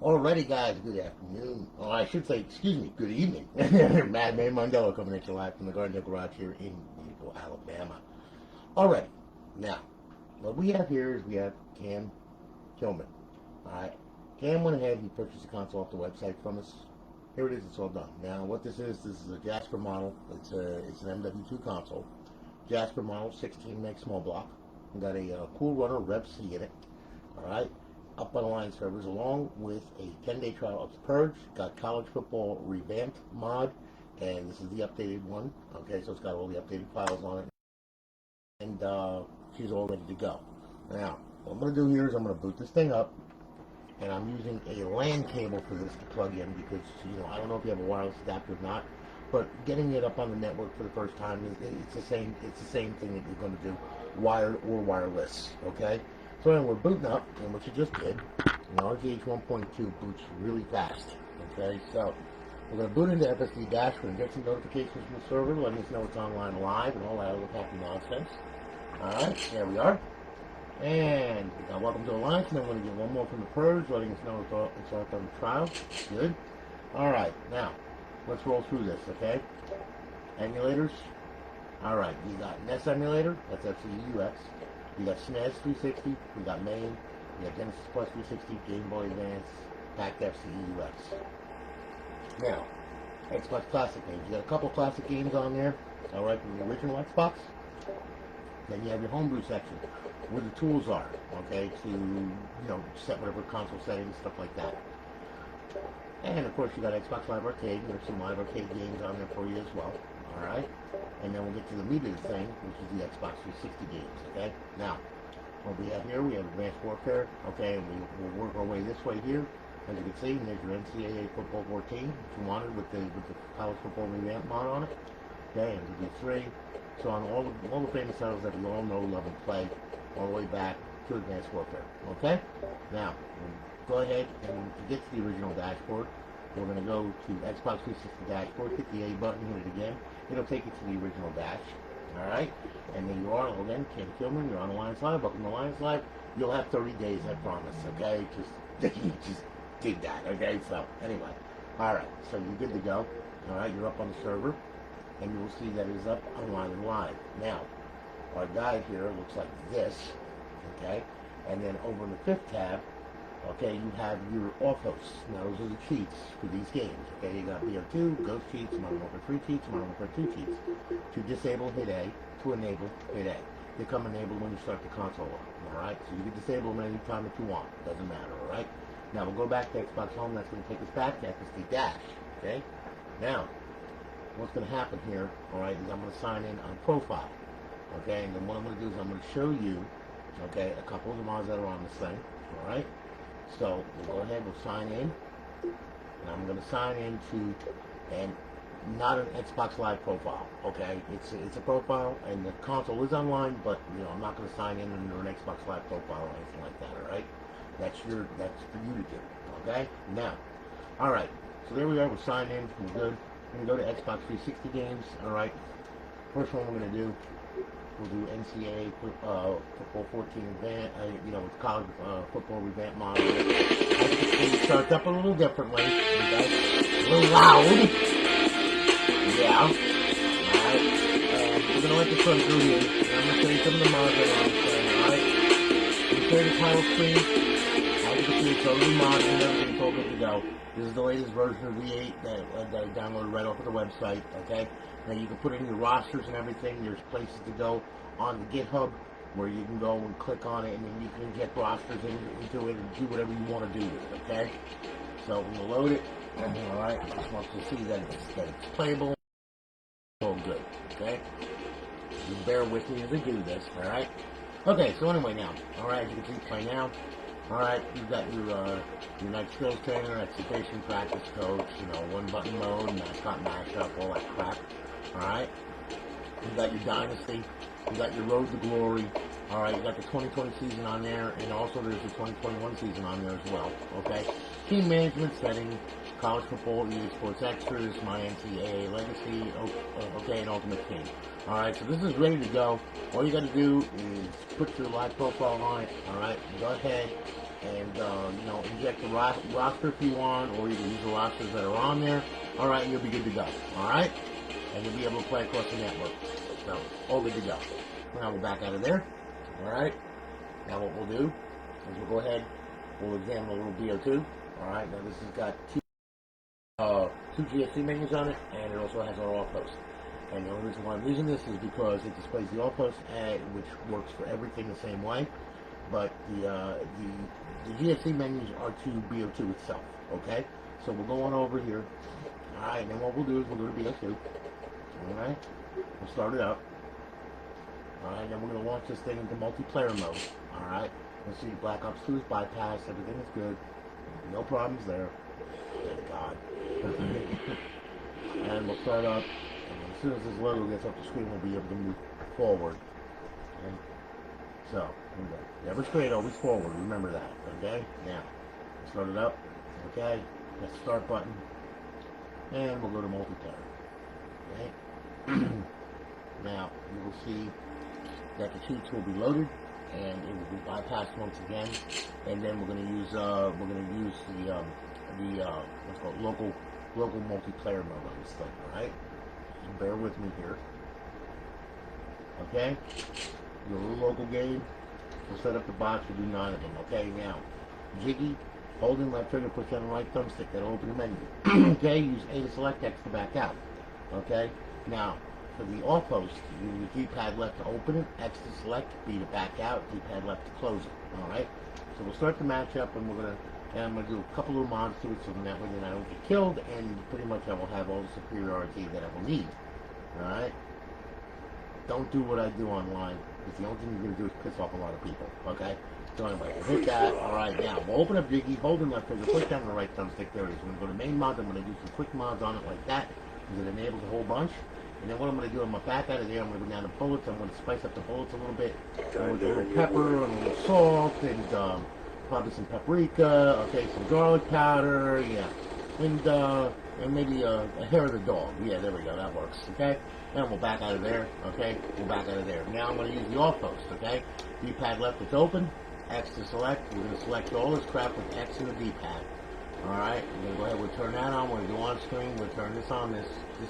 Alrighty, guys, good afternoon. Oh, I should say, excuse me, good evening. Madman Mondello coming at you live from the Garden Garage here in beautiful Alabama. Alright, now, what we have here is we have Kielman. Alright, Cam went ahead and purchased the console off the website from us. Here it is, it's all done. Now, what this is a Jasper model. It's an MW2 console. Jasper model, 16 meg small block. We got a cool runner Rev C in it. Alright. Up on the line servers, along with a 10-day trial of Purge. Got college football Revamped mod, and this is the updated one. Okay, so it's got all the updated files on it, and she's all ready to go. Now, what I'm going to do here is I'm going to boot this thing up, and I'm using a LAN cable for this to plug in because, you know, I don't know if you have a wireless adapter or not, but getting it up on the network for the first time it's the same thing that you're going to do, wired or wireless. Okay. So anyway, we're booting up, and what you just did, Rgh 1.2 boots really fast. Okay, so we're going to boot into FSD Dash. We're going to get some notifications from the server, letting us know it's online live and all that other happy nonsense. Alright, there we are. And we got welcome to Alliance, and then we're going to get one more from the Purge, letting us know it's all done trial. Good. Alright, now, let's roll through this, okay? Emulators. Alright, you got NES emulator, that's FCUX. We got SNES 360, we got MAME, we got Genesis Plus 360, Game Boy Advance, Packed FCUX. Now, Xbox Classic games. You got a couple classic games on there, alright, from the original Xbox. Then you have your homebrew section, where the tools are, okay, to, you know, set whatever console settings, stuff like that. And of course you got Xbox Live Arcade, and there's some Live Arcade games on there for you as well. Alright, and then we'll get to the meat of the thing, which is the Xbox 360 games, okay? Now, what we have here, we have Advanced Warfare, okay, and we'll work our way this way here. As you can see, there's your NCAA Football 14, if you wanted, with the college football revamp mod on it. Okay, and we do 3. So on all the famous titles that we all know, love, and play, all the way back to Advanced Warfare, okay? Now, we'll go ahead and to get to the original dashboard, we're going to go to Xbox 360 dashboard, hit the A button, hit it again. It'll take you to the original dash. Alright? And then you are, again, Cam Kielman, you're on Alliance Live. Welcome to Alliance Live. You'll have 30 days, I promise, okay? Just dig that, okay? So, anyway. Alright, so you're good to go. Alright, you're up on the server. And you will see that it is up online and live. Now, our guide here looks like this. Okay? And then over in the 5th tab, okay, you have your offhosts. Now, those are the cheats for these games. Okay, you got BO2, Ghost cheats, Modern Warfare 3 cheats, Modern Warfare 2 cheats. To disable, hit A. To enable, hit A. They come enabled when you start the console up. Alright, so you can disable them any time that you want. Doesn't matter, alright? Now, we'll go back to Xbox Home. That's going to take us back to FSD Dash. Okay? Now, what's going to happen here, alright, is I'm going to sign in on profile. Okay, and then what I'm going to do is I'm going to show you, okay, a couple of the mods that are on this thing. Alright? So we'll go ahead, we'll sign in, and I'm going to sign into, and not an Xbox Live profile, okay? It's a profile, and the console is online, but, you know, I'm not going to sign in under an Xbox Live profile or anything like that, alright? That's for you to do, okay? Now, alright, so there we are, we're signed in, we're good. We're going to go to Xbox 360 games, alright? First one we're going to do, we'll do NCAA Football 14 Revamp, you know, with college football revamp model. It starts up a little differently, okay? A little loud. Yeah. Alright. We're going to let this run through here. And I'm going to show you some of the mods that are on the screen, alright? We share the title screen. As you can see, it's already modded and everything, it's all good to go. This is the latest version of V8 that I downloaded right off of the website, okay? Now you can put in your rosters and everything. There's places to go on the GitHub where you can go and click on it, and then you can inject rosters into it and do whatever you want to do with it, okay? So we're going to load it, alright? I just want to see that it's playable. All good, okay? Just bear with me as I do this, alright? Okay, so anyway now, alright, as you can see, play now. Alright, you've got your night skills trainer, execution practice coach, you know, one button mode, mascot mashup, all that crap. Alright? You've got your dynasty, you've got your road to glory. Alright, you got the 2020 season on there, and also there's the 2021 season on there as well. Okay? Team management setting, college football, EA Sports Extras, my NCAA legacy, okay, and ultimate team. Alright, so this is ready to go. All you got to do is put your live profile on it. Alright, go ahead and you know, inject the roster if you want, or you can use the rosters that are on there. All right, and you'll be good to go. All right, and you'll be able to play across the network. So all good to go. Now we'll back out of there. All right. Now what we'll do is we'll go ahead. We'll examine a little Bo2. All right. Now this has got two GSC menus on it, and it also has our offhost. And the only reason why I'm using this is because it displays the offhost, which works for everything the same way. But the GSC menus are to Bo2 itself. Okay. So we'll go on over here. All right. And then what we'll do is we'll go to Bo2. All right. We'll start it up. Alright, then we're going to launch this thing into multiplayer mode. Alright, let's see, Black Ops 2 is bypassed, everything is good. No problems there. Thank God. And we'll start up, and as soon as this logo gets up the screen, we'll be able to move forward. Okay? So, here we go. Never straight, always forward, remember that. Okay? Now, we'll start it up. Okay? Press the start button. And we'll go to multiplayer. Okay? Now, you will see that the cheats will be loaded, and it will be bypassed once again. And then we're going to use the what's called local multiplayer mode on this thing. All right, so bear with me here. Okay, do a little local game. We'll set up the box. We'll do 9 of them. Okay, now Jiggy, holding left trigger, push down the right thumbstick. That'll open the menu. Okay, use A to select, X to back out. Okay, now. For the offhost, you use D-pad left to open it, X to select, B to back out, D-pad left to close it. All right. So we'll start the matchup, and I'm gonna do a couple of mods to it, so that way then I don't get killed, and pretty much I will have all the superiority that I will need. All right. Don't do what I do online, because the only thing you're gonna do is piss off a lot of people. Okay. So anyway, we'll hit that. All right. Now we'll open up Jiggy, holding left trigger, push down the right thumbstick. There it is. We're gonna go to main mods. I'm gonna do some quick mods on it like that, because it enables a whole bunch. And then what I'm going to do, I'm going to back out of there, I'm going to go down to bullets, I'm going to spice up the bullets a little bit, with a little pepper, and a little salt, and probably some paprika, okay, some garlic powder, yeah, and maybe a hair of the dog, yeah, there we go, that works, okay, and we'll back out of there, okay, we'll back out of there. Now I'm going to use the offhost, okay, D-pad left, it's open, X to select, we're going to select all this crap with X and the D-pad. Alright, we're going to go ahead, we'll turn that on, we're going to go on screen, we'll turn this on, this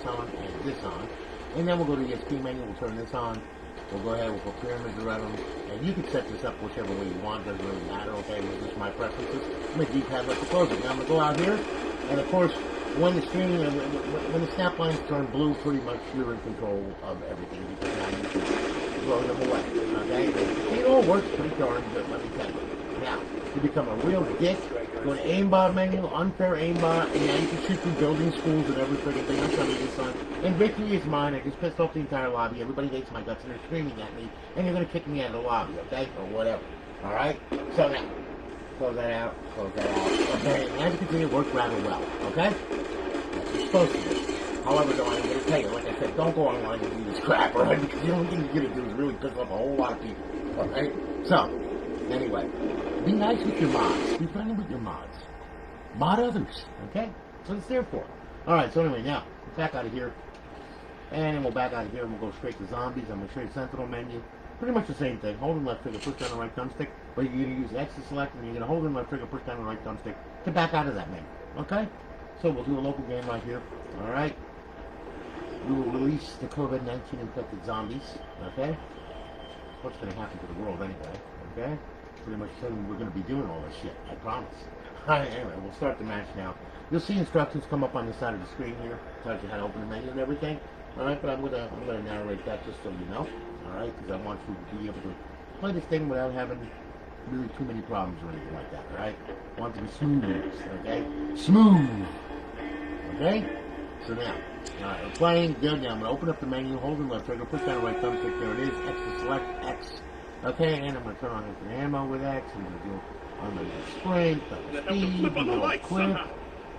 on, and this on. And then we'll go to the ESP menu, we'll turn this on, we'll go ahead, we'll put pyramids around them, and you can set this up whichever way you want, doesn't really matter, okay, this is my preferences. I'm going to D-pad left to close it. Now I'm going to go out here, and of course, when the screen, when the snap lines turn blue, pretty much you're in control of everything, because now you can throw them away, okay? It all works pretty darn good, let me tell you. Now, to become a real dick, go to aimbot menu, unfair aimbot, and now you can shoot through building schools and every friggin' thing. I'm telling you this, son. And victory is mine. I just pissed off the entire lobby. Everybody hates my guts and they're screaming at me, and you're gonna kick me out of the lobby, okay? Or whatever. Alright? So now, close that out, okay? And as you can see, it worked rather well, okay? That's what you're supposed to do. However, though, I'm gonna tell you, like I said, don't go online and do this crap, alright? Because the only thing you're gonna do is really piss off a whole lot of people, alright? So, anyway, be nice with your mods. Be friendly with your mods. Mod others, okay? That's what it's there for. Alright, so anyway, now, back out of here. And then we'll back out of here and we'll go straight to zombies. I'm going to show you Sentinel menu. Pretty much the same thing. Hold and left trigger, push down the right thumbstick. But you're going to use X to select, and you're going to hold and left trigger, push down the right thumbstick to back out of that menu. Okay? So we'll do a local game right here. Alright? We will release the COVID-19 infected zombies. Okay? What's going to happen to the world anyway. Okay? Pretty much saying we're going to be doing all this shit. I promise. Alright, anyway, we'll start the match now. You'll see instructions come up on the side of the screen here. Tells you how to open the menu and everything. Alright, but I'm gonna narrate that just so you know. Alright, because I want you to be able to play this thing without having really too many problems or anything like that. Alright? I want it to be smooth. Okay? Smooth! Okay? So now, alright, we're playing. Good. Now I'm gonna open up the menu, hold and left trigger, push down the right thumbstick. There it is. X to select X. Okay, and I'm gonna turn on infinite ammo with X. I'm gonna do sprint, speed, quick,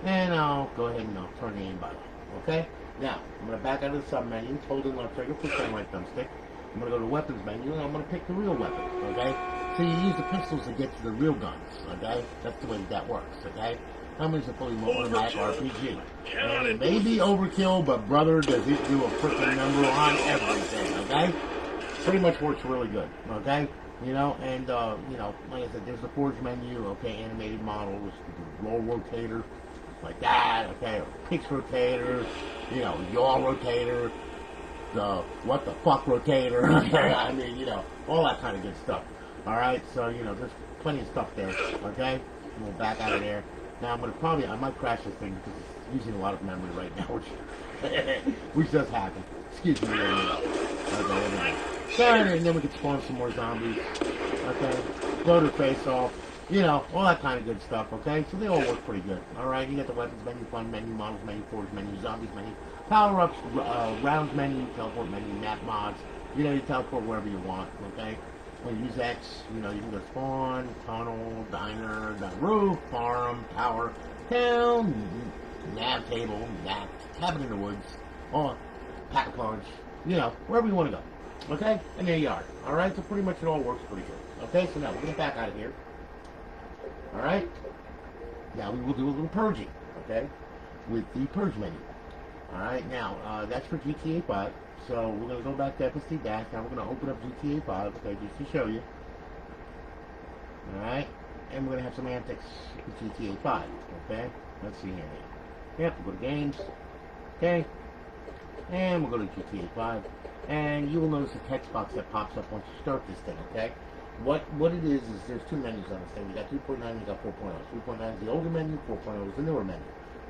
and I'll go ahead and I'll turn the aimbot on. Okay? Now, I'm going to back out of the sub-menu, hold in left trigger, push down right thumbstick. I'm going to go to weapons menu, and I'm going to pick the real weapon, okay? So you use the pistols to get to the real guns, okay? That's the way that works, okay? How many's a fully automatic RPG? And it may be overkill, but brother, does it do a freaking number on everything, okay? Pretty much works really good, okay? you know, and, you know, like I said, there's the Forge menu, okay, animated models, roll rotator, like that, okay, or pitch rotator, you know, yaw rotator, the what the fuck rotator, I mean, you know, all that kind of good stuff. Alright, so, you know, there's plenty of stuff there, okay? We'll back out of there. Now, I might crash this thing because it's using a lot of memory right now, which does happen. Excuse me. Okay, and then we can spawn some more zombies, okay? Blow their face off, you know, all that kind of good stuff, okay? So they all work pretty good, alright? You got the weapons menu, fun menu, models menu, forge menu, zombies menu, power-ups, rounds menu, teleport menu, map mods. You know, you teleport wherever you want, okay? When you use X, you know, you can go spawn, tunnel, diner, the roof, farm, tower, town, nav table, nav, cabin in the woods, or pack a punch, you know, wherever you want to go, okay? And there you are, alright? So pretty much it all works pretty good, okay? So now we're going to back out of here, alright? Now we will do a little purging, okay? With the Purge menu. Alright, now, that's for GTA 5. So we're going to go back to FSD Dash. Now we're going to open up GTA 5, okay, just to show you. Alright, and we're going to have some antics with GTA 5, okay? Let's see here. Yep, we'll go to Games, okay? And we'll go to GTA 5. And you will notice a text box that pops up once you start this thing, okay? What it is there's two menus on this thing. You got 2.9 and you got 4.0. 3.9 is the older menu, 4.0 is the newer menu.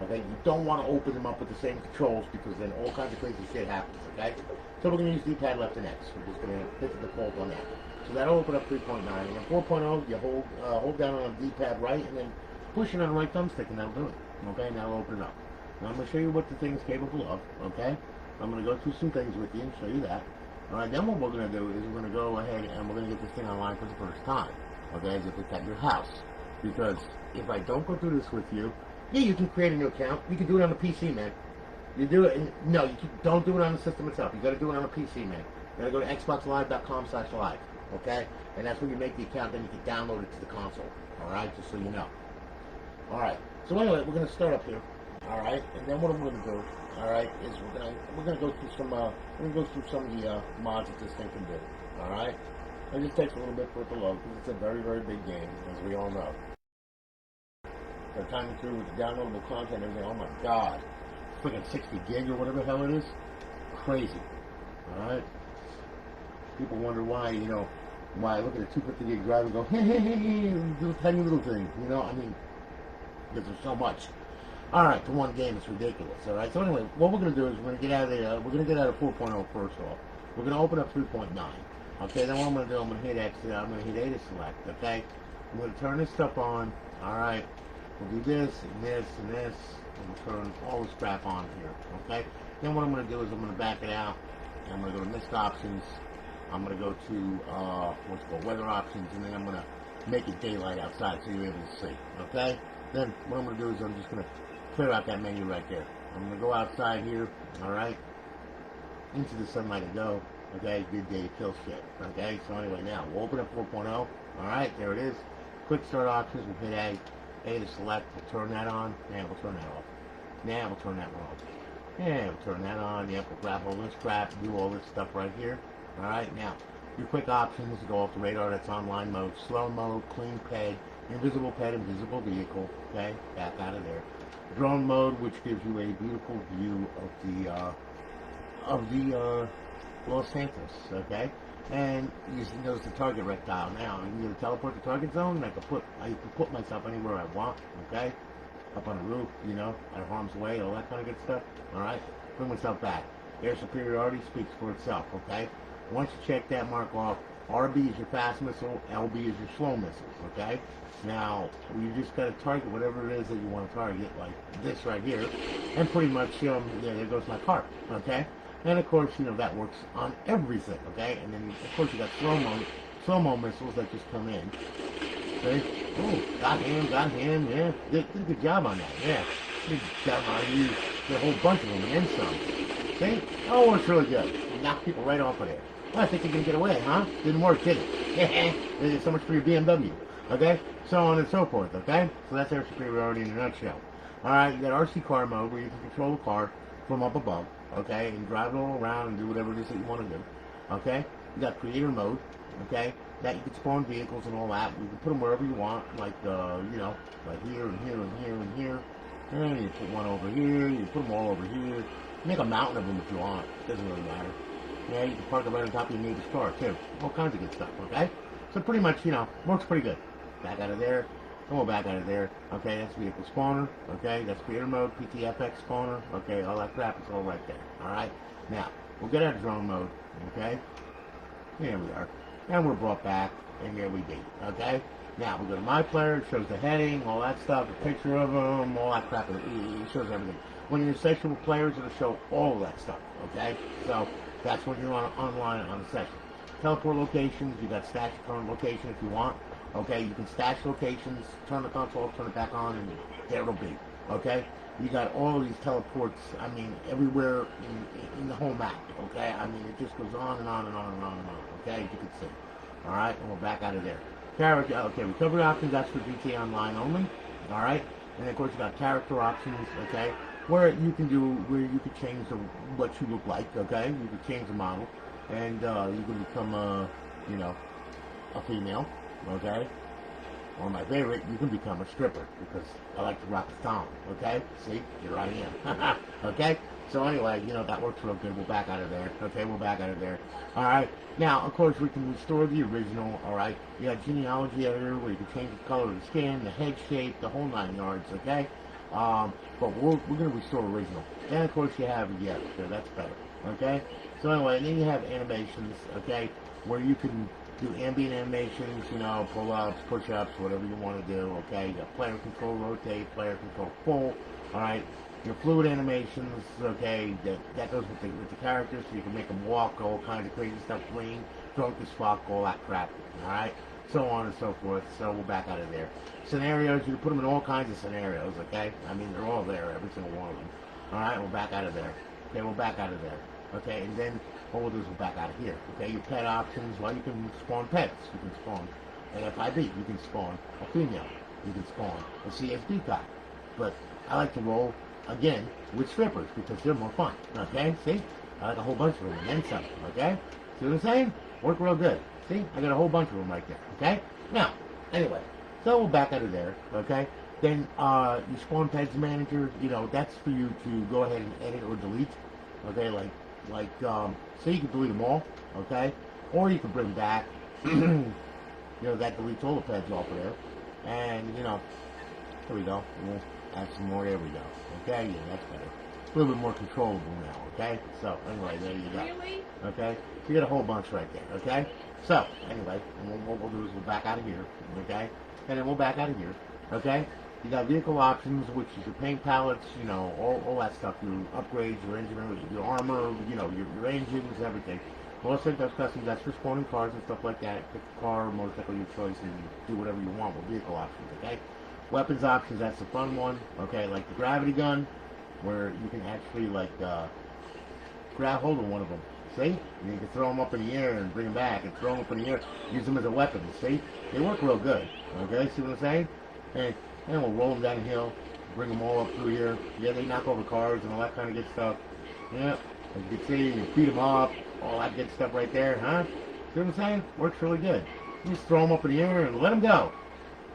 Okay, you don't want to open them up with the same controls because then all kinds of crazy shit happens, okay? So we're going to use D-pad left and X. We're just going to hit the default on that. So that'll open up 3.9. And then 4.0, you hold down on the D-pad right and then push it on the right thumbstick and that'll do it. Okay, now it'll open it up. Now I'm going to show you what the thing is capable of, okay? I'm going to go through some things with you and show you that. Alright, then what we're going to do is we're going to go ahead and we're going to get this thing online for the first time. Okay, as if it's at your house. Because if I don't go through this with you, yeah, you can create a new account. You can do it on the PC, man. You do it, no, don't do it on the system itself. You got to do it on a PC, man. You got to go to xboxlive.com/live, okay? And that's when you make the account. Then you can download it to the console. All right, just so you know. All right. So anyway, we're gonna start up here. All right, and then what I'm gonna do, all right, is we're gonna go through some of the mods that this thing can do. All right. It just takes a little bit for it to load because it's a very, very big game, as we all know. By the time through with the downloadable content and everything, oh my god, freaking 60 gig or whatever the hell it is, crazy. Alright? People wonder why, you know, why I look at a 250 gig drive and go, hey, little tiny little thing, you know, I mean, because there's so much. Alright, to one game, it's ridiculous, alright? So anyway, what we're going to do is we're going to get out of 4.0 first off. We're going to open up 3.9. Okay, then what I'm going to do, I'm going to hit X, I'm going to hit A to select, okay? I'm going to turn this stuff on, alright? We'll do this, and this, and this, and we'll turn all this crap on here, okay? Then what I'm going to do is I'm going to back it out, and I'm going to go to Missed Options, I'm going to go to, what's it called, Weather Options, and then I'm going to make it daylight outside so you're able to see, okay? Then what I'm going to do is I'm just going to clear out that menu right there. I'm going to go outside here, alright? Into the sunlight and go, okay? Good day, kill shit, okay? So anyway, now, we'll open up 4.0, alright, there it is. Quick start options, we'll hit A to select, we'll turn that on, and we'll turn that off. Now we'll turn that one off. And we'll turn that on, yep, we'll grab all this crap, do all this stuff right here. Alright, now, your quick options go off the radar, that's online mode, slow mode, clean ped, invisible ped, invisible vehicle, okay, back out of there. Drone mode, which gives you a beautiful view of the Los Santos, okay? And you notice the target rectile now. I'm going to teleport the target zone, and I can put myself anywhere I want, okay? Up on the roof, you know, out of harm's way, all that kind of good stuff. Alright? Bring myself back. Air superiority speaks for itself, okay? Once you check that mark off, RB is your fast missile, LB is your slow missiles, okay? Now, you just got to target whatever it is that you want to target, like this right here, and pretty much, yeah, there goes my cart, okay? And of course, you know, that works on everything, okay? And then, of course, you got slow-mo missiles that just come in. Okay? Oh, got him, yeah. Did a good job on that, yeah. Good job on you. A whole bunch of them, and then some. See? Oh, it's really good. You knock people right off of there. Well, I think you're going to get away, huh? Didn't work, did it? So much for your BMW, okay? So on and so forth, okay? So that's air superiority in a nutshell. Alright, you got RC car mode where you can control the car from up above, okay? And drive it all around and do whatever it is that you want to do, okay? You got creator mode, okay? that you can spawn vehicles and all that. You can put them wherever you want, like, you know, like here and here and here and here. And you put one over here, you put them all over here. Make a mountain of them if you want. Doesn't really matter. Yeah, you can park it right on top of your neighbor's car, too. All kinds of good stuff, okay? So pretty much, you know, works pretty good. Back out of there. Come on back out of there. Okay, that's vehicle spawner. Okay, that's creator mode, PTFX spawner. Okay, all that crap is all right there. Alright? Now, we'll get out of drone mode. Okay? Here we are. And we're brought back, and there we be. Okay? Now, we go to my player, it shows the heading, all that stuff, a picture of them, all that crap. It shows everything. When you're in a session with players, it'll show all of that stuff. Okay? So, that's when you're online on the session. Teleport locations, you got stash your current location if you want. Okay, you can stash locations, turn the console, turn it back on, and there it'll be. Okay? You got all of these teleports, I mean, everywhere in the whole map. Okay? I mean, it just goes on and on and on and on and on. Okay? As you can see. Alright? And we're back out of there. Character, okay, recovery options, that's for GTA Online only. Alright? And of course you got character options, okay? Where you can change what you look like, okay? You can change the model. And you can become you know, a female, okay? Or my favorite, you can become a stripper, because I like to rock the thong, okay? See? Here I am. Okay? So anyway, you know, that works real good. We're back out of there. Okay, we're back out of there. Alright, now, of course, we can restore the original, alright? You got genealogy editor, where you can change the color of the skin, the head shape, the whole 9 yards, okay? But we're going to restore original. And, of course, you have, yeah, so that's better, okay? So anyway, and then you have animations, okay? Where you can do ambient animations, you know, pull-ups, push-ups, whatever you want to do, okay? You got player control rotate, player control pull, alright? Your fluid animations, okay, that goes with the characters, so you can make them walk, all kinds of crazy stuff, lean, drunk as fuck, all that crap, alright? So on and so forth, so we're back out of there. Scenarios, you can put them in all kinds of scenarios, okay? I mean, they're all there, every single one of them. Alright, we're back out of there. Okay, we're back out of there. Okay, and then what we'll do is we're back out of here. Okay, your pet options, well, you can spawn pets. You can spawn an FIB. You can spawn a female. You can spawn a CSB cop. But I like to roll, again, with strippers because they're more fun. Okay, see? I like a whole bunch of them and then some. Okay? See what I'm saying? Work real good. See? I got a whole bunch of them right there. Okay? Now, anyway, so we're back out of there. Okay? Then you spawn pets manager, you know, that's for you to go ahead and edit or delete. Okay, so you can delete them all, okay? Or you can bring back, you know, that deletes all the pets off of there. And, you know, there we go. We'll add some more, there we go. Okay, yeah, that's better. A little bit more controllable now, okay? So, anyway, there you go. Really? Okay? So you got a whole bunch right there, okay? So, anyway, what we'll do is we'll back out of here, okay? And then we'll back out of here, okay? You got vehicle options, which is your paint palettes, you know, all that stuff, your upgrades, your engine, your armor, you know, your engines, everything. Also, does custom, that's for spawning cars and stuff like that. Pick a car, motorcycle, your choice, and do whatever you want with vehicle options, okay? Weapons options, that's the fun one, okay? Like the gravity gun, where you can actually, like, grab hold of one of them, see? And you can throw them up in the air and bring them back, and throw them up in the air, use them as a weapon, see? They work real good, okay? See what I'm saying? And we'll roll them down the hill, bring them all up through here. Yeah, they knock over cars and all that kind of good stuff. Yeah, as you can see, you beat them up, all that good stuff right there, huh? See what I'm saying? Works really good. You just throw them up in the air and let them go.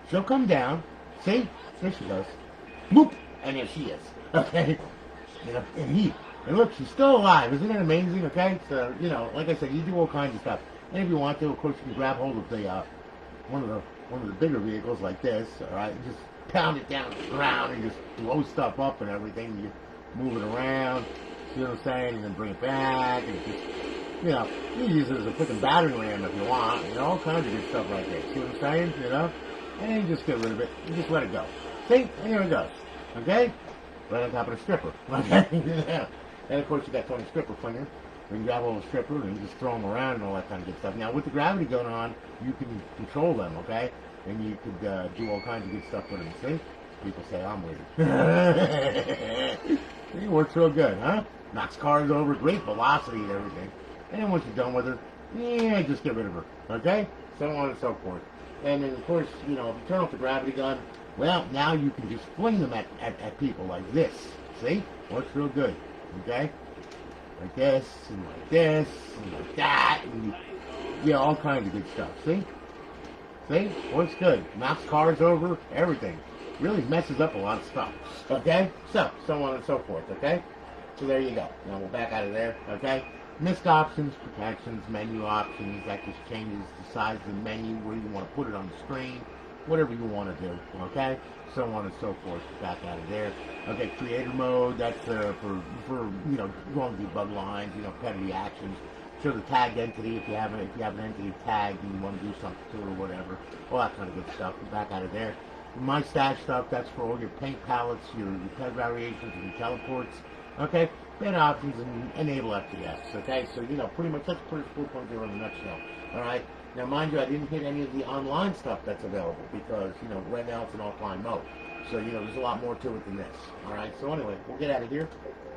She'll come down. See? There she goes. Boop! And there she is. Okay? You know, and look, she's still alive. Isn't it amazing? Okay? So, you know, like I said, you do all kinds of stuff. And if you want to, of course, you can grab hold of the, one of the bigger vehicles like this, alright, and just pound it down to the ground and just blow stuff up and everything. You move it around, see what I'm saying, and then bring it back, and just, you know, you use it as a freaking battering ram if you want, you know, all kinds of good stuff like that. See what I'm saying, you know? And you just get rid of it, you just let it go. See? And here it goes. Okay? Right on top of the stripper. Okay? Yeah. And of course you got Tony Stripper Finger. You can grab all the stripper and you just throw them around and all that kind of good stuff. Now with the gravity going on, you can control them, okay? And you could do all kinds of good stuff with them. See? People say I'm weird. It works real good, huh? Knocks cars over, great velocity and everything. And then once you're done with her, yeah, just get rid of her. Okay? So on and so forth. And then of course, you know, if you turn off the gravity gun, well, now you can just fling them at people like this. See? Works real good. Okay? Like this, and like this, and like that. And Yeah, all kinds of good stuff. See? See? Works good. Knocks cars over, everything. Really messes up a lot of stuff. Okay? So on and so forth, okay? So there you go. Now we're back out of there, okay? Missed options, protections, menu options. That just changes the size of the menu, where you want to put it on the screen, whatever you want to do, okay? So on and so forth. Back out of there. Okay, creator mode. That's for going debug lines, petty actions. Show the tagged entity if you have an entity tagged and you want to do something to it or whatever. All that kind of good stuff. Back out of there. My stash stuff. That's for all your paint palettes, your pet variations, and your teleports. Okay, bed options and enable FPS. Okay, so pretty much that's Purge 4.0 in a nutshell. All right. Now, mind you, I didn't hit any of the online stuff that's available because right now it's an offline mode. So there's a lot more to it than this. All right. So anyway, we'll get out of here.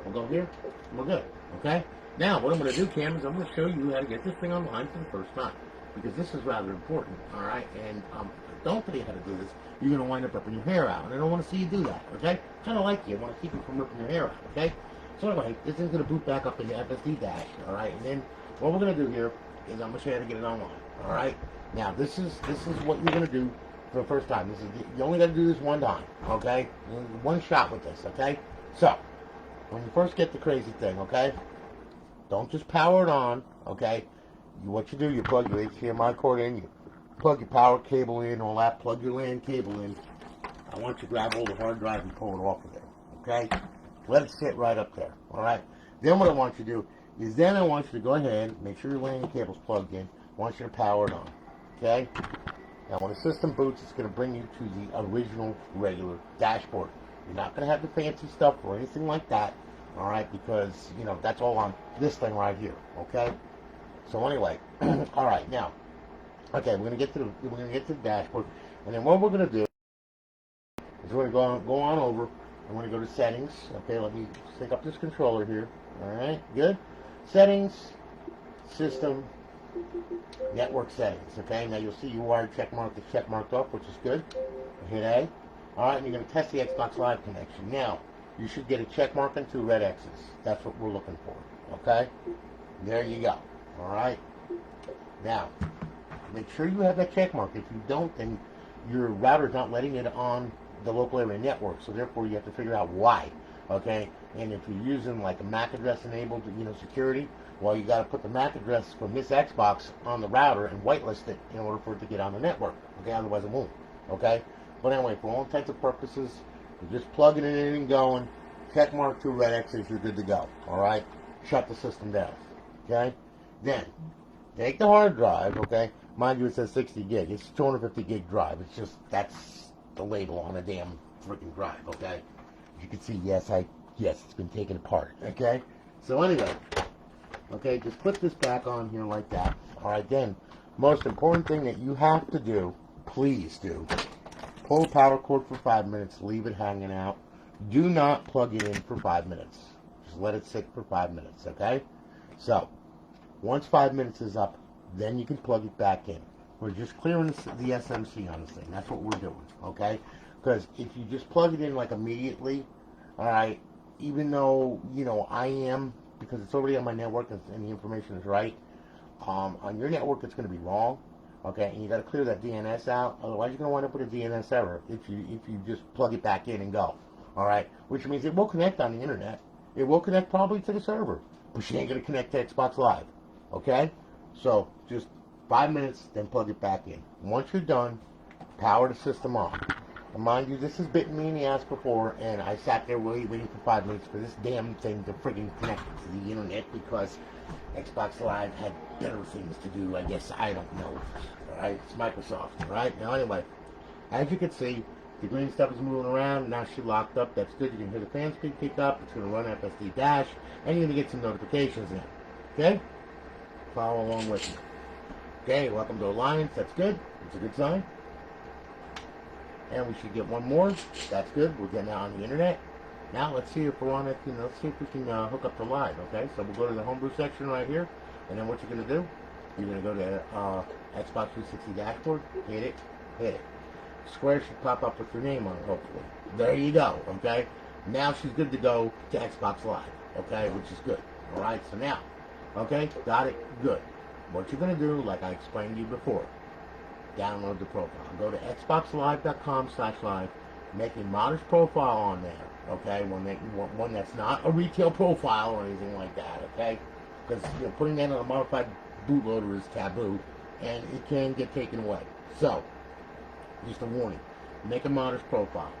We'll go here. And we're good. Okay. Now, what I'm going to do, Cam, is I'm going to show you how to get this thing online for the first time because this is rather important. All right. And don't forget how to do this. You're going to wind up ripping your hair out, and I don't want to see you do that. Okay. Kind of like you. I want to keep you from ripping your hair out. Okay. So anyway, this is going to boot back up into FSD Dash, all right? And then what we're going to do here is I'm going to show you how to get it online, all right? Now, this is what you're going to do for the first time. You only got to do this one time, okay? One shot with this, okay? So, when you first get the crazy thing, okay? Don't just power it on, okay? What you do, you plug your HDMI cord in, you plug your power cable in, all that, plug your LAN cable in. I want you to grab hold of the hard drive and pull it off of there, okay? Let it sit right up there, all right? Then what I want you to do is then I want you to go ahead, make sure your LAN cable's plugged in. I want you to power it on, okay? Now, when the system boots, it's going to bring you to the original, regular dashboard. You're not going to have the fancy stuff or anything like that, all right? Because, that's all on this thing right here, okay? So anyway, all right, now, okay, we're going to get to the dashboard, and then what we're going to do is we're going to go on over. I'm going to go to settings. Okay, let me sync up this controller here. Alright, good. Settings, system, network settings. Okay, now you'll see UART checkmark is checkmarked off, which is good. Hit A. Alright, and you're going to test the Xbox Live connection. Now, you should get a checkmark and 2 red X's. That's what we're looking for. Okay? There you go. Alright? Now, make sure you have that checkmark. If you don't, then your router's not letting it on the local area network, so therefore you have to figure out why, okay? And if you're using like a MAC address enabled, security, well, you got to put the MAC address from this Xbox on the router and whitelist it in order for it to get on the network, okay? Otherwise it won't, okay? But anyway, for all intents and purposes, you're just plugging it in and going, check mark 2 red X's, you're good to go, all right? Shut the system down, okay? Then, take the hard drive, okay? Mind you, it says 60 gig. It's a 250 gig drive. It's just, that's the label on a damn freaking drive, okay? As you can see, yes, it's been taken apart, okay? So anyway, okay, just put this back on here like that. All right, then, most important thing that you have to do, please do, pull the power cord for 5 minutes, leave it hanging out. Do not plug it in for 5 minutes. Just let it sit for 5 minutes, okay? So, once 5 minutes is up, then you can plug it back in. We're just clearing the SMC on this thing. That's what we're doing, okay? Because if you just plug it in like immediately, all right, even though, I am, because it's already on my network and the information is right, on your network it's going to be wrong, okay? And you got to clear that DNS out. Otherwise, you're going to wind up with a DNS error if you just plug it back in and go, all right? Which means it will connect on the internet. It will connect probably to the server, but you ain't going to connect to Xbox Live, okay? So just 5 minutes, then plug it back in. Once you're done, power the system on. And mind you, this has bitten me in the ass before, and I sat there waiting for 5 minutes for this damn thing to friggin' connect to the internet because Xbox Live had better things to do, I guess. I don't know. Alright, it's Microsoft. Alright, now anyway, as you can see, the green stuff is moving around. Now she's locked up. That's good. You can hear the fan speed pick up. It's going to run FSD Dash, and you're going to get some notifications in. Okay? Follow along with me. Okay, welcome to Alliance. That's good. It's a good sign. And we should get one more. That's good. We're getting out on the internet. Now let's see if we're on it. Let's see if we can hook up to live. Okay, so we'll go to the homebrew section right here, and then what you're going to do? You're going to go to Xbox 360 dashboard. Hit it. Hit it. Square should pop up with your name on it. Hopefully. There you go. Okay. Now she's good to go to Xbox Live. Okay, which is good. All right. So now, okay, got it. Good. what you're going to do, like I explained to you before, download the profile. Go to xboxlive.com/live, make a modest profile on there, okay? One that's not a retail profile or anything like that, okay? Because putting that on a modified bootloader is taboo, and it can get taken away. So, just a warning, make a modest profile.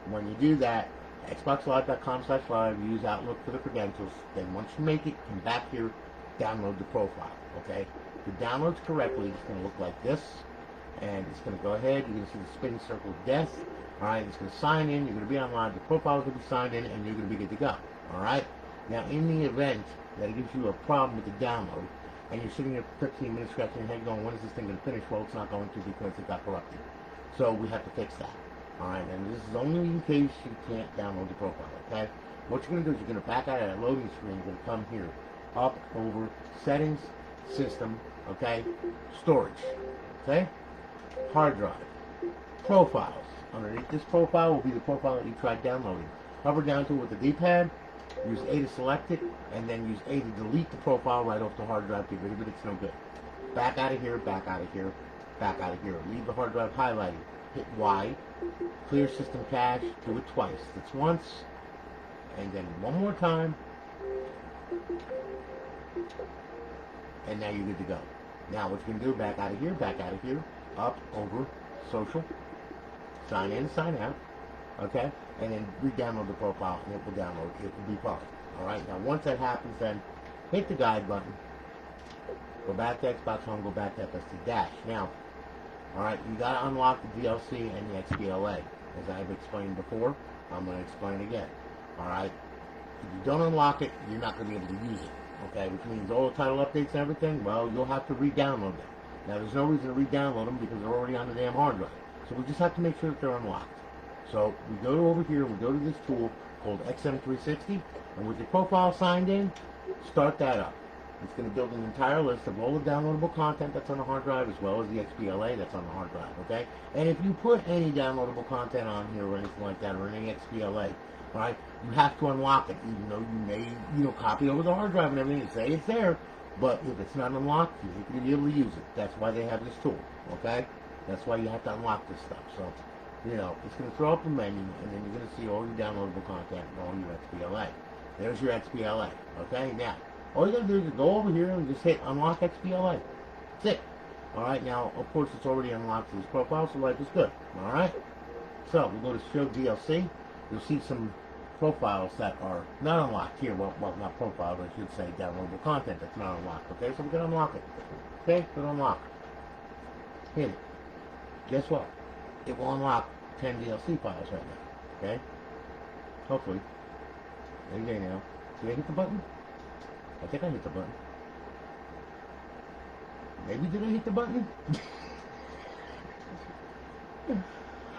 When you do that, xboxlive.com/live, use Outlook for the credentials. Then once you make it, come back here, download the profile, okay? If it downloads correctly, it's going to look like this, and it's going to go ahead. You're going to see the spinning circle of death. All right, it's going to sign in. You're going to be online. The profile is going to be signed in, and you're going to be good to go. All right. Now, in the event that it gives you a problem with the download, and you're sitting there for 15 minutes scratching your head going, when is this thing going to finish? Well, it's not going to because it got corrupted. So we have to fix that. All right, and this is only in case you can't download the profile, okay? What you're going to do is you're going to back out of that loading screen. You're going to come here, up, over, settings, system, okay? Storage, okay? Hard drive, profiles. Underneath this profile will be the profile that you tried downloading. Hover down to it with the D-pad, use A to select it, and then use A to delete the profile right off the hard drive. Get rid of it, it's no good. Back out of here, back out of here, back out of here. Leave the hard drive highlighted. Hit Y, clear system cache, do it twice. That's once, and then one more time, and now you're good to go. Now what you can do, back out of here, up, over, social, sign in, sign out, okay, and then re-download the profile, and it will download. It will be fine. All right. Now once that happens, then hit the guide button. Go back to Xbox Home. Go back to FSD Dash. Now, all right, you got to unlock the DLC and the XBLA. As I've explained before, I'm going to explain again. All right. If you don't unlock it, you're not going to be able to use it. Okay, which means all the title updates and everything. Well, you'll have to re-download them. Now, there's no reason to re-download them because they're already on the damn hard drive. So we just have to make sure that they're unlocked. So we go to over here, we go to this tool called XM360, and with your profile signed in, start that up. It's going to build an entire list of all the downloadable content that's on the hard drive as well as the XBLA that's on the hard drive, okay? And if you put any downloadable content on here or anything like that or any XBLA, all right, you have to unlock it, even though you may, copy over the hard drive and everything and say it's there, but if it's not unlocked, you're not going to be able to use it. That's why they have this tool, okay? That's why you have to unlock this stuff. So, it's going to throw up a menu, and then you're going to see all your downloadable content and all your XBLA. There's your XBLA, okay? Now, all you got to do is go over here and just hit Unlock XBLA. That's it. All right, now, of course, it's already unlocked to this profile, so life is good. All right? So, we'll go to Show DLC. You'll see some profiles that are not unlocked here. Well, not profiles, I should say downloadable content that's not unlocked. Okay, so we can unlock it. Okay, good unlock. Hit it. Guess what? It will unlock 10 DLC files right now. Okay? Hopefully. There you go now. Did I hit the button? I think I hit the button. Maybe did I hit the button?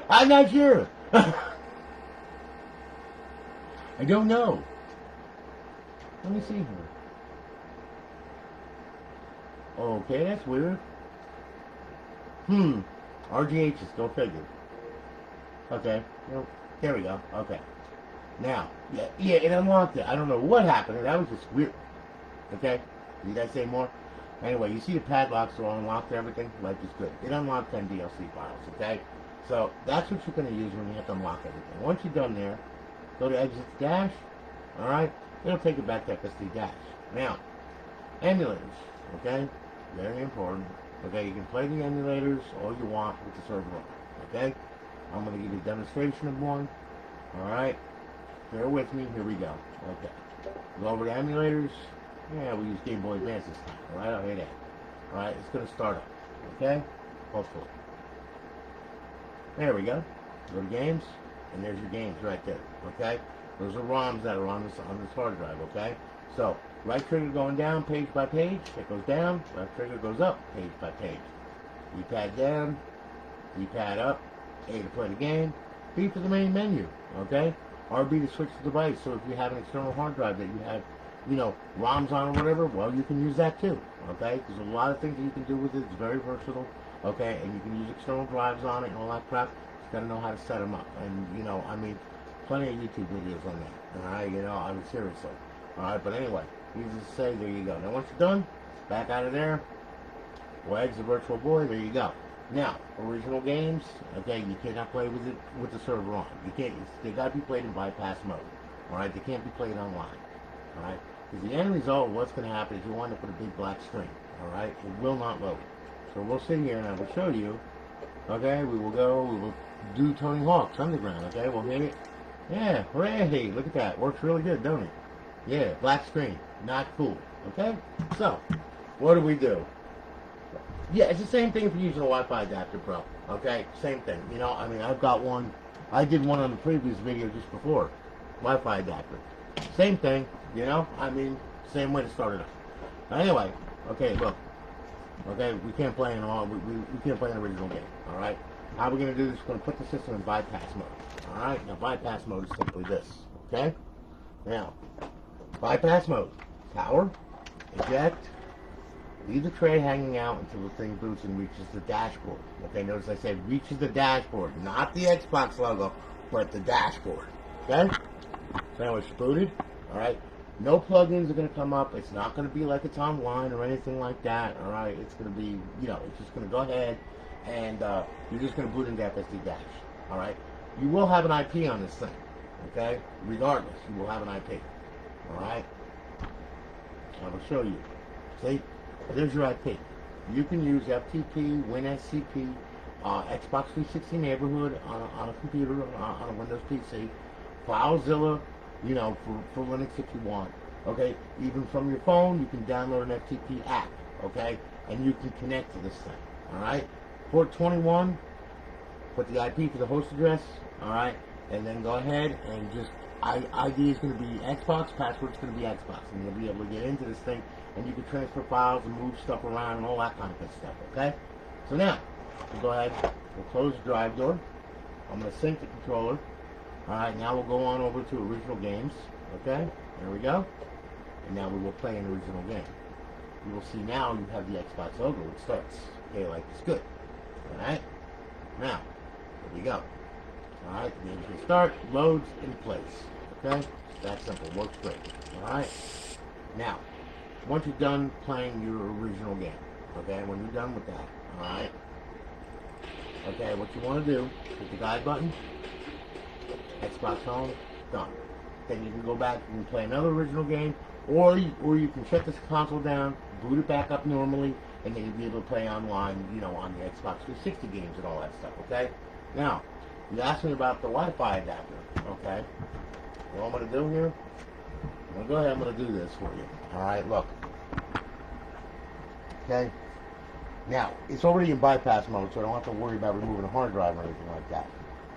I'm not sure. I don't know. Let me see here. Okay, that's weird. RGH's, go figure. Okay, well, there we go. Okay. Now, yeah, it unlocked it. I don't know what happened. That was just weird. Okay? Did I say more? Anyway, you see the padlocks are all unlocked and everything? Life is good. It unlocked 10 DLC files, okay? So, that's what you're going to use when you have to unlock everything. Once you're done there, go to Exit Dash. Alright? It'll take you back to FSD Dash. Now, emulators. Okay? Very important. Okay, you can play the emulators all you want with the server on. Okay? I'm going to give you a demonstration of one. Alright? Bear with me. Here we go. Okay. Go over to emulators. Yeah, we use Game Boy Advance this time. Alright? I'll hit that. Alright, it's going to start up. Okay? Hopefully. There we go. Go to games. And there's your games right there. Okay? Those are ROMs that are on this hard drive. Okay? So, right trigger going down page by page. It goes down. Left trigger goes up page by page. D-pad down. D-pad up. A to play the game. B for the main menu. Okay? RB to switch the device. So if you have an external hard drive that you have, ROMs on or whatever, well, you can use that too. Okay? There's a lot of things that you can do with it. It's very versatile. Okay? And you can use external drives on it and all that crap. You gotta know how to set them up. And, plenty of YouTube videos on that. Alright? Seriously. Alright, but anyway, needless to say, there you go. Now, once you're done, back out of there, Wags the Virtual Boy, there you go. Now, original games, okay, you cannot play with it with the server on. You can't, they got to be played in bypass mode. Alright, they can't be played online. Alright, because the end result of what's going to happen is you wind up with a big black screen. Alright, it will not load. So we'll sit here and I will show you, okay, we will do Tony Hawk's Underground, okay, we'll hit it. Yeah, hooray, look at that, works really good, don't it? Yeah, black screen, not cool, okay? So, what do? Yeah, it's the same thing if you're using a Wi-Fi adapter, bro. Okay, same thing. You know, I mean, I've got one. I did one on the previous video just before. Wi-Fi adapter. Same thing, you know? I mean, same way to start it up. Anyway, okay, look. Okay, we can't play in all. We can't play an original game. All right. How we're gonna do this? We're gonna put the system in bypass mode. All right. Now, bypass mode is simply this. Okay. Now, bypass mode. Power. Eject. Leave the tray hanging out until the thing boots and reaches the dashboard. Okay, notice I said reaches the dashboard, not the Xbox logo, but the dashboard. Okay? So now it's booted. Alright? No plugins are going to come up. It's not going to be like it's online or anything like that. Alright? It's going to be, you know, it's just going to go ahead and you're just going to boot into FSD dash. Alright? You will have an IP on this thing. Okay? Regardless, you will have an IP. Alright? I will show you. See? There's your IP. You can use FTP, WinSCP, Xbox 360 Neighborhood on a computer, on a Windows PC, FileZilla, you know, for Linux if you want. Okay, even from your phone, you can download an FTP app. Okay, and you can connect to this thing. All right, port 21. Put the IP for the host address. All right, and then go ahead and just ID is going to be Xbox, password is going to be Xbox, and you'll be able to get into this thing. And you can transfer files and move stuff around and all that kind of good stuff, okay? So now, we'll go ahead, we'll close the drive door. I'm going to sync the controller. Alright, now we'll go on over to original games, okay? There we go. And now we will play an original game. You will see now you have the Xbox logo. It starts, okay, like it's good. Alright? Now, here we go. Alright, the game can start, loads, in place. Okay? That's simple, works great. Alright? Now, once you're done playing your original game, okay, when you're done with that, alright, okay, what you want to do, hit the guide button, Xbox Home, done. Then you can go back and play another original game, or you can shut this console down, boot it back up normally, and then you'll be able to play online, you know, on the Xbox 360 games and all that stuff, okay? Now, you asked me about the Wi-Fi adapter, okay? What I'm going to do here, I'm going to go ahead, I'm going to do this for you. Alright, look. Okay? Now, it's already in bypass mode, so I don't have to worry about removing a hard drive or anything like that.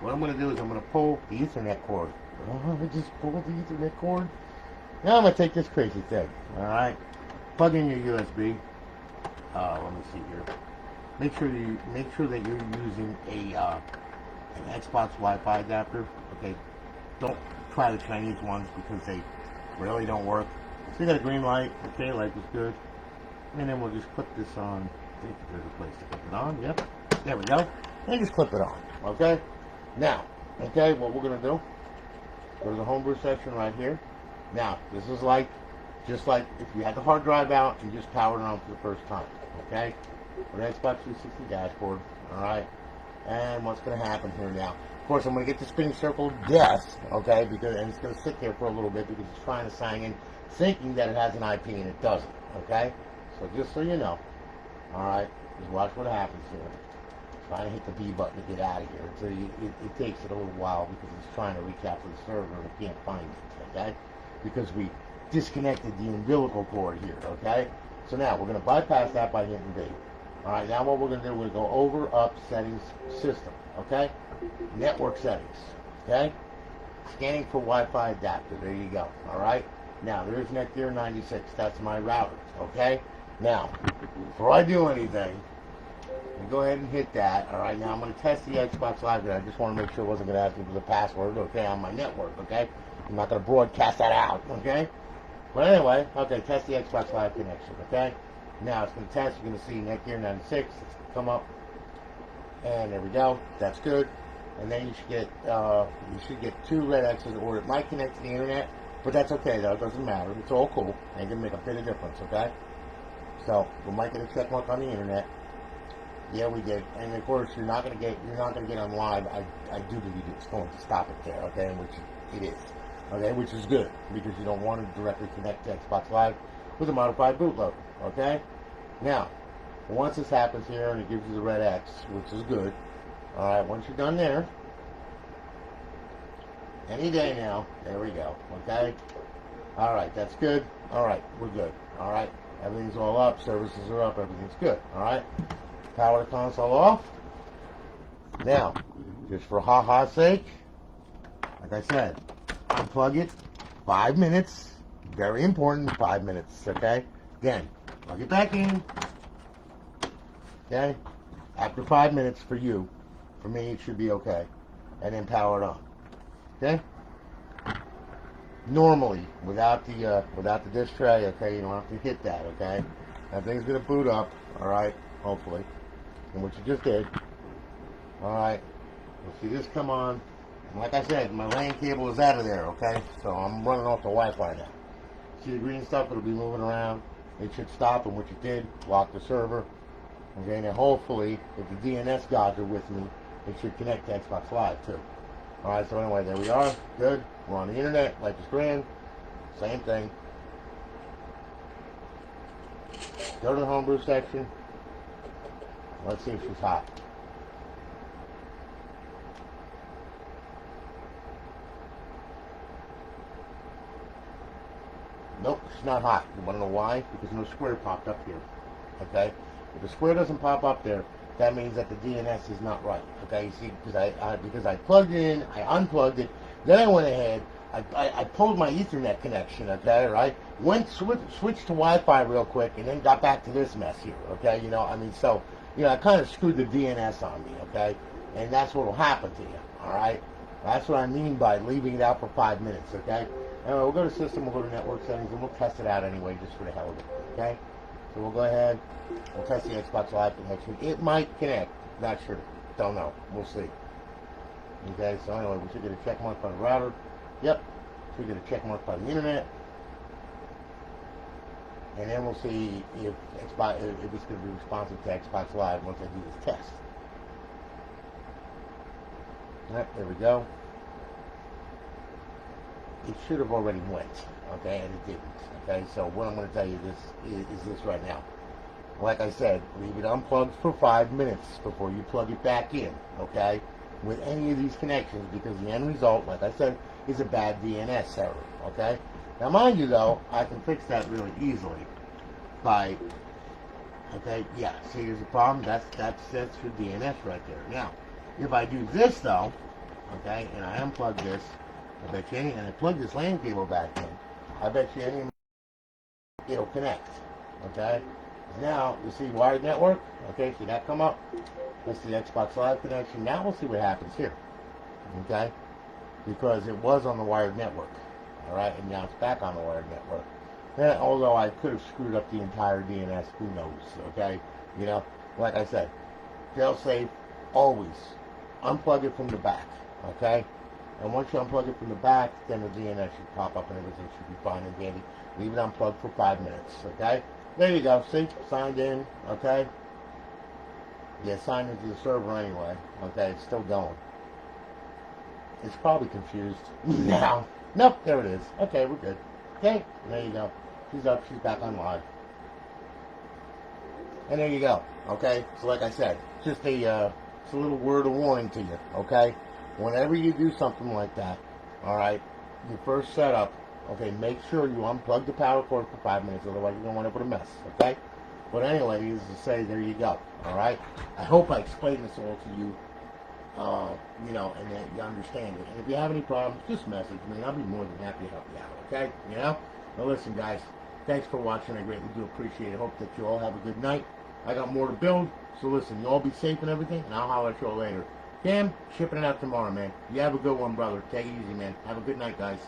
What I'm going to do is I'm going to pull the Ethernet cord. Oh, I just pulled the Ethernet cord. Now I'm going to take this crazy thing. Alright? Plug in your USB. Let me see here. Make sure that you're using an Xbox Wi-Fi adapter. Okay? Don't try the Chinese ones because they really don't work. So you got a green light, okay, light is good. And then we'll just clip this on. I think there's a place to clip it on, yep. There we go. And just clip it on, okay? Now, okay, what we're going to do, go to the homebrew section right here. Now, this is like, just like if you had the hard drive out and just powered it on for the first time, okay? For the Xbox 360 dashboard, alright? And what's going to happen here now? Of course, I'm going to get the spinning circle of death, okay, and it's going to sit there for a little bit because it's trying to sign in, thinking that it has an IP and it doesn't, okay? So just so you know, alright, just watch what happens here. Trying to hit the B button to get out of here. So it takes it a little while because it's trying to reach out to the server and it can't find it, okay? Because we disconnected the umbilical cord here, okay? So now we're going to bypass that by hitting B. Alright, now what we're going to do, we're going to go over, up, settings, system, okay? Network settings, okay? Scanning for Wi-Fi adapter, there you go, alright? Now, there's Netgear 96, that's my router, okay? Now, before I do anything, go ahead and hit that, alright? Now, I'm going to test the Xbox Live, I just want to make sure it wasn't going to ask me for the password, okay, on my network, okay? I'm not going to broadcast that out, okay? But anyway, okay, test the Xbox Live connection, okay? Now, it's going to test, you're going to see Netgear 96, it's going to come up, and there we go, that's good. And then you should get 2 red X's, or it might connect to the internet, but that's okay though, it doesn't matter, it's all cool, ain't gonna make a bit of difference, okay? So we might get a check mark on the internet. Yeah, we did. And of course, you're not gonna get on live. I do believe it's going to stop it there. Okay, which it is. Okay, which is good because you don't want to directly connect to Xbox Live with a modified bootloader. Okay. Now, once this happens here and it gives you the red X, which is good. All right. Once you're done there, any day now. There we go. Okay. All right. That's good. All right. We're good. All right. Everything's all up. Services are up. Everything's good. All right. Power the console off. Now, just for ha-ha's sake, like I said, unplug it. 5 minutes. Very important. 5 minutes. Okay. Again, plug it back in. Okay. After 5 minutes for you, for me, it should be okay. And then power it on. Okay. Normally, without the disk tray, okay, you don't have to hit that. Okay. Everything's gonna boot up. All right. Hopefully. And what you just did. All right. You'll see this come on. And like I said, my LAN cable is out of there. Okay. So I'm running off the Wi-Fi now. See the green stuff? It'll be moving around. It should stop. And what you did, lock the server. Okay. Now hopefully, if the DNS gods are with me, it should connect to Xbox Live too. Alright, so anyway, there we are. Good. We're on the internet. Life is grand. Same thing. Go to the homebrew section. Let's see if she's hot. Nope, she's not hot. You want to know why? Because no square popped up here. Okay? If the square doesn't pop up there, that means that the DNS is not right. Okay, you see, because I plugged in, I unplugged it, then I went ahead, I pulled my Ethernet connection, okay, right? Switched to Wi-Fi real quick, and then got back to this mess here, okay? You know, I mean, so, you know, I kind of screwed the DNS on me, okay? And that's what will happen to you, all right? That's what I mean by leaving it out for 5 minutes, okay? Anyway, we'll go to system, we'll go to network settings, and we'll test it out anyway, just for the hell of it, okay? So we'll go ahead, we'll test the Xbox Live connection. It might connect, not sure, don't know, we'll see. Okay, so anyway, we should get a check mark by the router. Yep, should get a check mark by the internet. And then we'll see if it's going to be responsive to Xbox Live once I do this test. Alright, there we go. It should have already went, okay, and it didn't. Okay, so what I'm going to tell you is this right now. Like I said, leave it unplugged for 5 minutes before you plug it back in, okay, with any of these connections, because the end result, like I said, is a bad DNS error, okay? Now, mind you, though, I can fix that really easily by, okay, yeah, see, here's the problem. That's your DNS right there. Now, if I do this, though, okay, and I unplug this, I bet you and I plug this LAN cable back in, I bet you it'll connect, okay? Now, you see wired network, okay, see that come up? That's the Xbox Live connection. Now we'll see what happens here, okay? Because it was on the wired network, all right, and now it's back on the wired network. And although I could have screwed up the entire DNS, who knows, okay? You know, like I said, fail-safe, always unplug it from the back, okay? And once you unplug it from the back, then the DNS should pop up and everything should be fine and dandy. Leave it unplugged for 5 minutes, okay? There you go, see? Signed in, okay? Yeah, signed into the server anyway, okay? It's still going. It's probably confused now. Nope, there it is. Okay, we're good. Okay, there you go. She's up, she's back on live. And there you go, okay? So like I said, just a little word of warning to you, okay? Whenever you do something like that, all right, your first setup, okay, make sure you unplug the power cord for 5 minutes, otherwise you're going to wind up with a mess, okay? But anyway, needless to say, there you go, all right? I hope I explained this all to you, you know, and that you understand it. And if you have any problems, just message me, and I'll be more than happy to help you out, okay? You know? Now listen, guys, thanks for watching. I greatly do appreciate it. Hope that you all have a good night. I got more to build, so listen, you all be safe and everything, and I'll holler at you all later. Cam, shipping it out tomorrow, man. You have a good one, brother. Take it easy, man. Have a good night, guys.